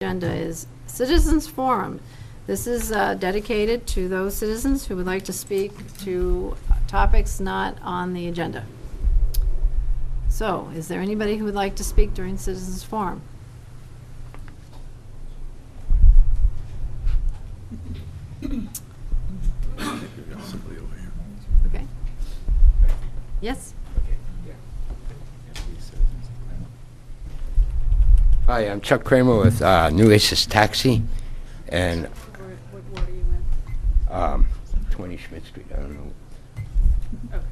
Agenda is Citizens Forum. This is dedicated to those citizens who would like to speak to topics not on the agenda. So, is there anybody who would like to speak during Citizens Forum? Okay. Yes? Hi, I'm Chuck Kramer with New Aces Taxi, and What ward are you in? 20 Schmidt Street. I don't know. Okay.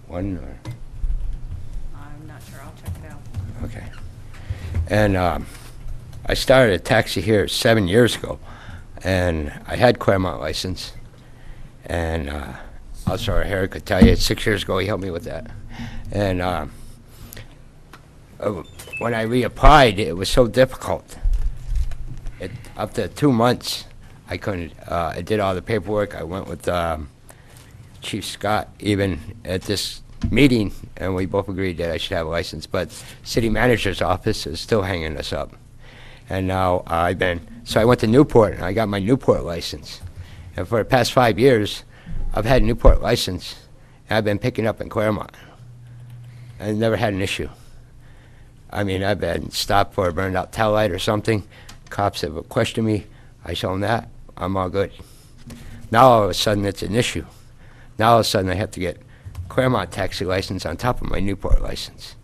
One or I'm not sure. I'll check it out. okay. And I started a taxi here 7 years ago, and I had Claremont license, and also Harry could tell you 6 years ago he helped me with that, and when I reapplied, it was so difficult. After 2 months, I couldn't. I did all the paperwork. I went with Chief Scott even at this meeting, and we both agreed that I should have a license. But city manager's office is still hanging us up. And now so I went to Newport, and I got my Newport license. And for the past 5 years, I've had a Newport license, and I've been picking up in Claremont. I never had an issue. I mean, I've been stopped for a burned out tail light or something. Cops have questioned me. I show them that. I'm all good. Now all of a sudden it's an issue. Now all of a sudden I have to get Claremont taxi license on top of my Newport license.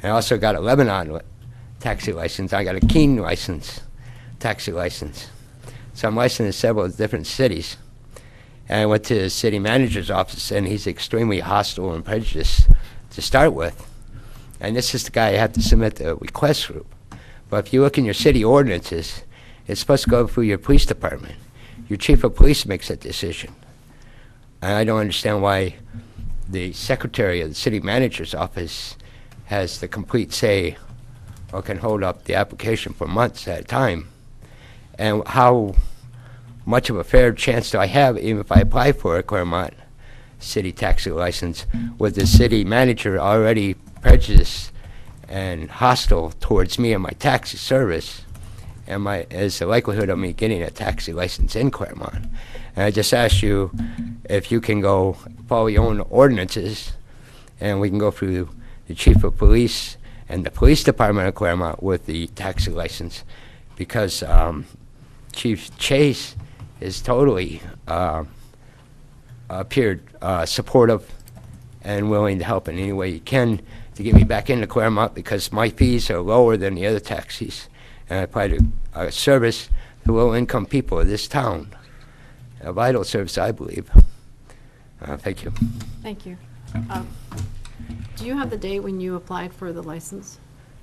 And I also got a Lebanon taxi license. I got a Keene license, taxi license. So I'm licensed in several different cities. And I went to the city manager's office, and he's extremely hostile and prejudiced to start with. And this is the guy you have to submit the request group. But if you look in your city ordinances, it's supposed to go through your police department. Your chief of police makes that decision. And I don't understand why the secretary of the city manager's office has the complete say or can hold up the application for months at a time. And how much of a fair chance do I have, even if I apply for a Claremont city taxi license, with the city manager already prejudiced and hostile towards me and my taxi service, and is the likelihood of me getting a taxi license in Claremont. And I just asked you if you can go follow your own ordinances, and we can go through the chief of police and the police department of Claremont with the taxi license, because Chief Chase is totally appeared supportive and willing to help in any way he can to get me back into Claremont, because my fees are lower than the other taxis, and I provide a service to low-income people of this town. A vital service, I believe. Thank you. Thank you. Do you have the date when you applied for the license?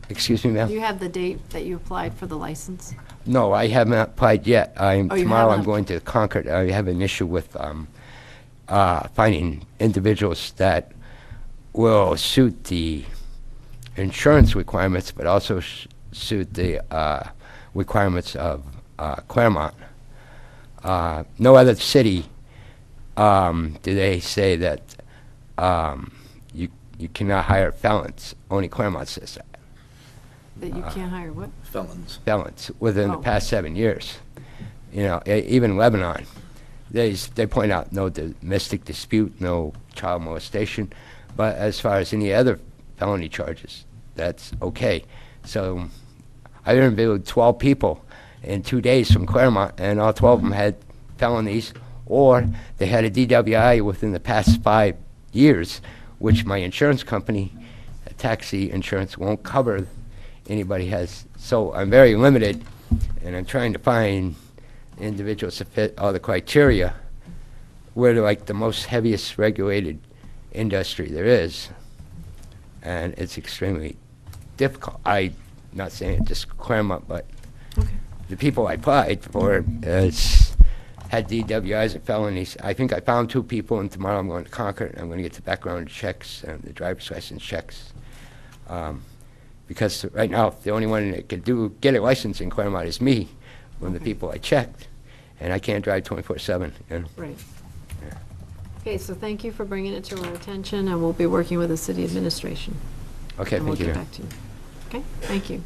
Excuse me, ma'am? Do you have the date that you applied for the license? No, I haven't applied yet. You Tomorrow I'm haven't? going to Concord. I have an issue with finding individuals that will suit the insurance requirements, but also suit the requirements of Claremont. No other city do they say that you cannot hire felons. Only Claremont says that. That you can't hire what? Felons within the Oh. past 7 years. You know, even Lebanon, they point out no domestic dispute, no child molestation, but as far as any other felony charges, that's okay. So I interviewed 12 people in 2 days from Claremont, and all 12 of them had felonies, or they had a DWI within the past 5 years, which my insurance company, taxi insurance, won't cover. Anybody has. So I'm very limited, and I'm trying to find individuals that fit all the criteria. We're like the most heaviest regulated industry there is, and it's extremely difficult. I'm not saying it just Claremont, but Okay. the people I applied for had DWIs and felonies. I think I found 2 people, and tomorrow I'm going to Concord, and I'm going to get the background checks and the driver's license checks. Because right now, the only one that could get a license in Claremont is me, from the people I checked, and I can't drive 24/7. You know? Right. Yeah. Okay, so thank you for bringing it to our attention, and we'll be working with the city administration. Okay, And we'll thank you. get ma'am. back to you. Okay, thank you.